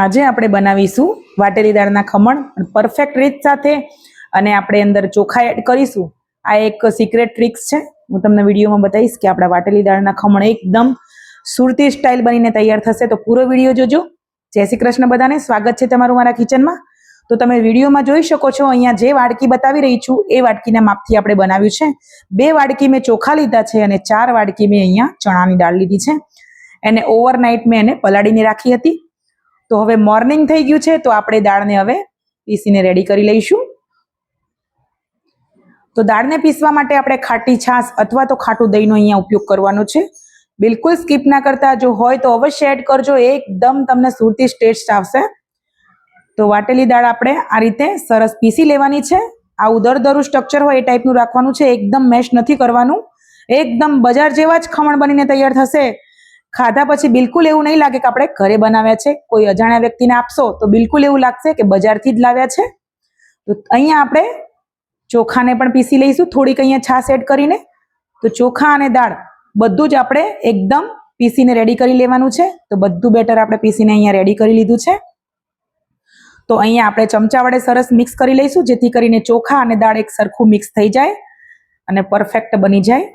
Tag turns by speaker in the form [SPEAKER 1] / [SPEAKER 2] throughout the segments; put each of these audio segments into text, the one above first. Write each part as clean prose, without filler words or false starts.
[SPEAKER 1] આજે આપણે બનાવીશું વાટેલી દાળના ખમણ પરફેક્ટ રીત સાથે, અને આપણે અંદર ચોખા એડ કરીશું. આ એક સિક્રેટ ટ્રિક્સ છે, હું તમને વિડીયોમાં બતાવીશ કે આપણા વાટેલી દાળના ખમણ એકદમ સુરતી સ્ટાઇલ બનીને તૈયાર થશે. તો પૂરો વિડીયો જોજો. જય શ્રી કૃષ્ણ બધાને, સ્વાગત છે તમારું મારા કિચનમાં. તો તમે વિડીયોમાં જોઈ શકો છો, અહીંયા જે વાડકી બતાવી રહી છું એ વાડકીના માપથી આપણે બનાવ્યું છે. 2 વાડકી મેં ચોખા લીધા છે અને 4 વાડકી મેં અહીંયા ચણાની દાળ લીધી છે. એને ઓવરનાઇટ મેં એને પલાળીને રાખી હતી. તો હવે મોર્નિંગ થઈ ગયું છે, તો આપણે દાળને હવે પીસીને રેડી કરી લઈશું. તો દાળને પીસવા માટે આપણે ખાટી છાશ અથવા તો ખાટું દહીંનો અહીંયા ઉપયોગ કરવાનો છે. બિલકુલ સ્કીપ ના કરતા, જો હોય તો અવશ્ય એડ કરજો, એકદમ તમને સુરતી ટેસ્ટ આવશે. તો વાટેલી દાળ આપણે આ રીતે સરસ પીસી લેવાની છે. આવું દરદરું સ્ટ્રક્ચર હોય એ ટાઈપનું રાખવાનું છે, એકદમ મેશ નથી કરવાનું. એકદમ બજાર જેવા જ ખમણ બનીને તૈયાર થશે. ખાધા પછી બિલકુલ એવું નહીં લાગે કે આપણે ઘરે બનાવ્યા છે. કોઈ અજાણ્યા વ્યક્તિને આપશો તો બિલકુલ એવું લાગશે કે બજારથી જ લાવ્યા છે. તો અહીંયા આપણે ચોખાને પણ પીસી લઈશું, થોડીક અહીંયા છાશ એડ કરીને. તો ચોખા અને દાળ બધું જ આપણે એકદમ પીસીને રેડી કરી લેવાનું છે. તો બધું બેટર આપણે પીસીને અહીંયા રેડી કરી લીધું છે. તો અહીંયા આપણે ચમચા વડે સરસ મિક્સ કરી લઈશું, જેથી કરીને ચોખા અને દાળ એક સરખું મિક્સ થઈ જાય અને પરફેક્ટ બની જાય.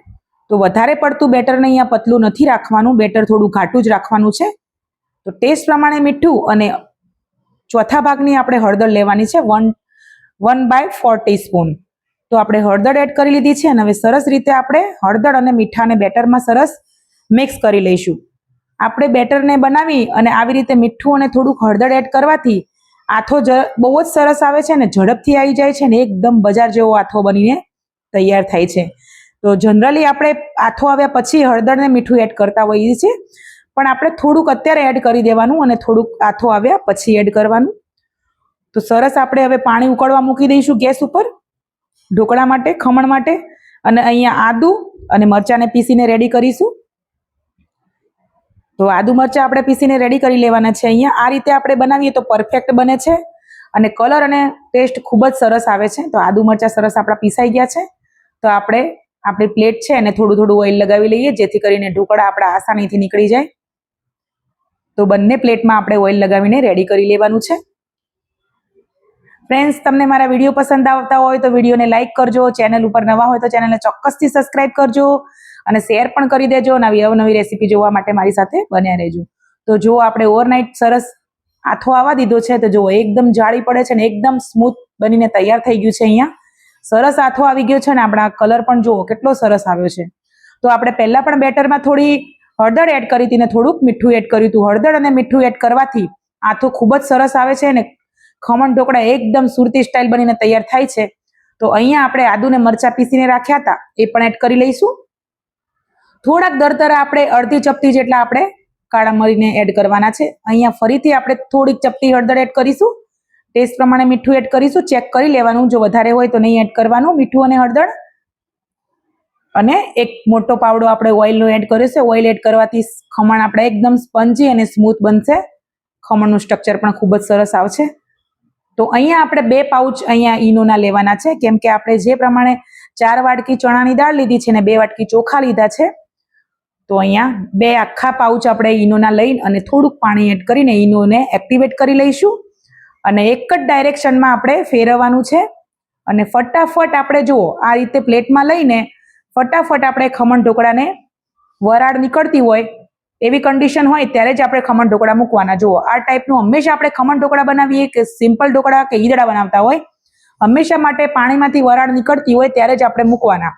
[SPEAKER 1] તો વધારે પડતું બેટરને અહીંયા પતલું નથી રાખવાનું, બેટર થોડું ઘાટું જ રાખવાનું છે. તો ટેસ્ટ પ્રમાણે મીઠું અને ચોથા ભાગની આપણે હળદર લેવાની છે, 1/4 ટીસ્પૂન. તો આપણે હળદર એડ કરી લીધી છે અને હવે સરસ રીતે આપણે હળદર અને મીઠાને બેટરમાં સરસ મિક્સ કરી લઈશું. આપણે બેટરને બનાવી અને આવી રીતે મીઠું અને થોડુંક હળદર એડ કરવાથી આથો બહુ જ સરસ આવે છે અને ઝડપથી આવી જાય છે, ને એકદમ બજાર જેવો આથો બનીને તૈયાર થાય છે. તો જનરલી આપણે આથો આવ્યા પછી હળદર ને મીઠું એડ કરતા હોઈએ છીએ, પણ આપણે થોડુંક અત્યારે એડ કરી દેવાનું અને થોડુંક આથો આવ્યા પછી એડ કરવાનું. તો સરસ આપણે હવે પાણી ઉકળવા મૂકી દઈશું ગેસ ઉપર ઢોકળા માટે, ખમણ માટે. અને અહીંયા આદુ અને મરચાંને પીસીને રેડી કરીશું. તો આદુ મરચાં આપણે પીસીને રેડી કરી લેવાના છે. અહીંયા આ રીતે આપણે બનાવીએ તો પરફેક્ટ બને છે અને કલર અને ટેસ્ટ ખૂબ જ સરસ આવે છે. તો આદુ મરચાં સરસ આપણા પીસાઈ ગયા છે. તો આપણે આપણી પ્લેટ છે એને થોડું થોડું ઓઇલ લગાવી લઈએ, જેથી કરીને ઢોકળા આપણા આસાનીથી નીકળી જાય. તો બંને પ્લેટમાં આપણે ઓઇલ લગાવીને રેડી કરી લેવાનું છે. ફ્રેન્ડ્સ, તમને મારા વિડીયો પસંદ આવતા હોય તો વિડીયોને લાઇક કરજો, ચેનલ ઉપર નવા હોય તો ચેનલને ચોક્કસથી સબસ્ક્રાઇબ કરજો અને શેર પણ કરી દેજો. નવી અવનવી રેસીપી જોવા માટે મારી સાથે બન્યા રહેજો. તો જો આપણે ઓવરનાઇટ સરસ આથો આવવા દીધો છે, તો જો એકદમ જાળી પડે છે ને એકદમ સ્મૂથ બનીને તૈયાર થઈ ગયું છે. અહીંયા સરસ આથો આવી ગયો છે ને આપણા કલર પણ જુઓ કેટલો સરસ આવ્યો છે. તો આપણે પહેલા પણ બેટરમાં થોડી હળદર એડ કરી હતી ને થોડુંક મીઠું એડ કર્યું હતું. હળદર અને મીઠું એડ કરવાથી આથો ખૂબ જ સરસ આવે છે અને ખમણ ઢોકળા એકદમ સુરતી સ્ટાઇલ બનીને તૈયાર થાય છે. તો અહીંયા આપણે આદુ ને મરચાં પીસીને રાખ્યા હતા એ પણ એડ કરી લઈશું. થોડાક દરદરા આપણે અડધી ચપટી જેટલા આપણે કાળા મરીને એડ કરવાના છે. અહીંયા ફરીથી આપણે થોડીક ચપટી હળદર એડ કરીશું. ટેસ્ટ પ્રમાણે મીઠું એડ કરીશું, ચેક કરી લેવાનું, જો વધારે હોય તો નહીં એડ કરવાનું મીઠું અને હળદર. અને એક મોટો પાવડો આપણે ઓઇલનો એડ કર્યો છે. ઓઇલ એડ કરવાથી ખમણ આપણે એકદમ સ્પંજી અને સ્મૂથ બનશે. ખમણનું સ્ટ્રક્ચર પણ ખૂબ જ સરસ આવશે. તો અહીંયા આપણે 2 પાઉચ અહીંયા ઈનોના લેવાના છે, કેમ કે આપણે જે પ્રમાણે 4 વાટકી ચણાની દાળ લીધી છે ને 2 વાટકી ચોખા લીધા છે. તો અહીંયા 2 આખા પાઉચ આપણે ઈનોના લઈને અને થોડુંક પાણી એડ કરીને ઈનોને એક્ટિવેટ કરી લઈશું અને એક જ ડાયરેક્શનમાં આપણે ફેરવવાનું છે. અને ફટાફટ આપણે જુઓ આ રીતે પ્લેટમાં લઈને ફટાફટ આપણે ખમણ ઢોકળાને વરાળ નીકળતી હોય એવી કન્ડિશન હોય ત્યારે જ આપણે ખમણ ઢોકળા મૂકવાના. જુઓ આ ટાઈપનું હંમેશા આપણે ખમણ ઢોકળા બનાવીએ કે સિમ્પલ ઢોકળા કે ઈદડા બનાવતા હોય, હંમેશા માટે પાણીમાંથી વરાળ નીકળતી હોય ત્યારે જ આપણે મૂકવાના.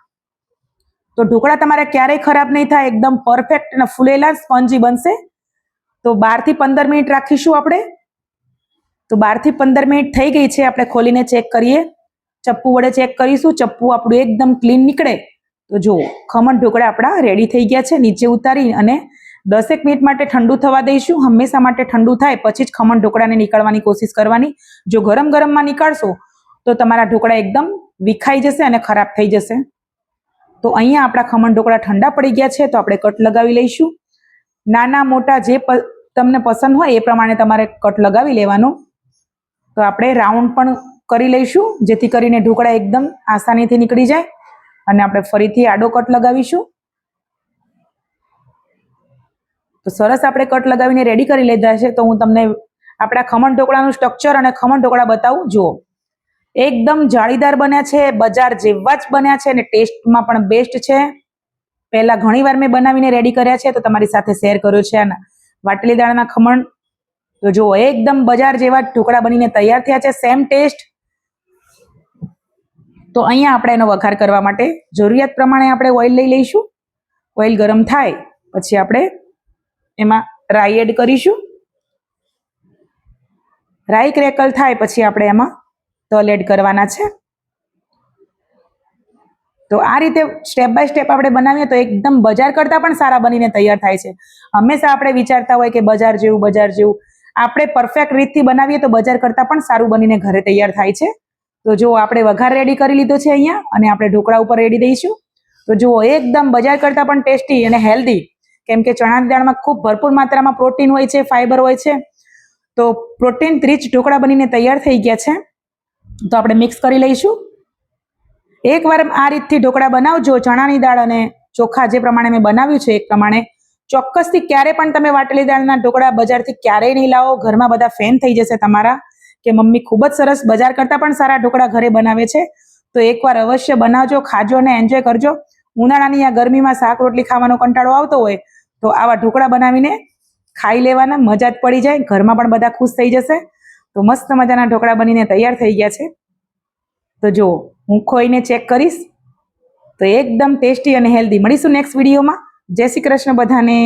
[SPEAKER 1] તો ઢોકળા તમારે ક્યારેય ખરાબ નહીં થાય, એકદમ પરફેક્ટ અને ફૂલેલા સ્પંજી બનશે. તો 12 થી 15 મિનિટ રાખીશું આપણે. તો 12 થી 15 મિનિટ થઈ ગઈ છે. આપણે ખોલીને ચેક કરીએ, ચપ્પુ વડે ચેક કરીશું. ચપ્પુ આપણું એકદમ ક્લીન નીકળે તો જુઓ ખમણ ઢોકળા આપણા રેડી થઈ ગયા છે. નીચે ઉતારી અને 10 મિનિટ માટે ઠંડુ થવા દઈશું. હંમેશા માટે ઠંડુ થાય પછી જ ખમણ ઢોકળાને નીકળવાની કોશિશ કરવાની. જો ગરમ ગરમમાં નીકાળશો તો તમારા ઢોકળા એકદમ વિખાઈ જશે અને ખરાબ થઈ જશે. તો અહીંયા આપણા ખમણ ઢોકળા ઠંડા પડી ગયા છે. તો આપણે કટ લગાવી લઈશું. નાના મોટા જે તમને પસંદ હોય એ પ્રમાણે તમારે કટ લગાવી લેવાનો. તો આપણે રાઉન્ડ પણ કરી લઈશું, જેથી કરીને ઢોકળા એકદમ આસાનીથી નીકળી જાય. અને આપણે ફરીથી આડો કટ લગાવીશું. તો સરસ આપણે કટ લગાવીને રેડી કરી લીધા છે. તો હું તમને આપણા ખમણ ઢોકળાનું સ્ટ્રક્ચર અને ખમણ ઢોકળા બતાવું. જુઓ, એકદમ જાળીદાર બન્યા છે, બજાર જેવા જ બન્યા છે અને ટેસ્ટમાં પણ બેસ્ટ છે. પહેલા ઘણી વાર મેં બનાવીને રેડી કર્યા છે, તો તમારી સાથે શેર કર્યો છે આના વાટલી દાળના ખમણ. તો જુઓ, એકદમ બજાર જેવા ઢોકળા બનીને તૈયાર થયા છે, સેમ ટેસ્ટ. તો અહીંયા આપણે એનો વઘાર કરવા માટે જરૂરિયાત પ્રમાણે આપણે ઓઇલ લઈ લઈશું. ઓઇલ ગરમ થાય પછી આપણે એમાં રાઈ એડ કરીશું. રાઈ ક્રેકલ થાય પછી આપણે એમાં તલ એડ કરવાના છે. તો આ રીતે સ્ટેપ બાય સ્ટેપ આપણે બનાવીએ તો એકદમ બજાર કરતાં પણ સારા બનીને તૈયાર થાય છે. હંમેશા આપણે વિચારતા હોય કે બજાર જેવું. આપણે પરફેક્ટ રીતથી બનાવીએ તો બજાર કરતાં પણ સારું બનીને ઘરે તૈયાર થાય છે. તો જો આપણે વઘાર રેડી કરી લીધો છે અહીંયા, અને આપણે ઢોકળા ઉપર રેડી દઈશું. તો જુઓ, એકદમ બજાર કરતાં પણ ટેસ્ટી અને હેલ્ધી, કેમ કે ચણાની દાળમાં ખૂબ ભરપૂર માત્રામાં પ્રોટીન હોય છે, ફાઈબર હોય છે. તો પ્રોટીન રીચ ઢોકળા બનીને તૈયાર થઈ ગયા છે. તો આપણે મિક્સ કરી લઈશું. એકવાર આ રીતથી ઢોકળા બનાવજો, ચણાની દાળ અને ચોખા જે પ્રમાણે મેં બનાવ્યું છે એ પ્રમાણે. ચોક્કસથી ક્યારે પણ તમે વાટલી દાળના ઢોકળા બજારથી ક્યારેય નહીં લાવો. ઘરમાં બધા ફેન થઈ જશે તમારા કે મમ્મી ખૂબ જ સરસ, બજાર કરતાં પણ સારા ઢોકળા ઘરે બનાવે છે. તો એકવાર અવશ્ય બનાવજો, ખાજો અને એન્જોય કરજો. ઉનાળાની આ ગરમીમાં શાક રોટલી ખાવાનો કંટાળો આવતો હોય તો આવા ઢોકળા બનાવીને ખાઈ લેવાના, મજા જ પડી જાય. ઘરમાં પણ બધા ખુશ થઈ જશે. તો મસ્ત મજાના ઢોકળા બનીને તૈયાર થઈ ગયા છે. તો જુઓ, હું ખોઈને ચેક કરીશ. તો એકદમ ટેસ્ટી અને હેલ્ધી. મળીશું નેક્સ્ટ વિડીયોમાં. જય શ્રી કૃષ્ણ બધાને.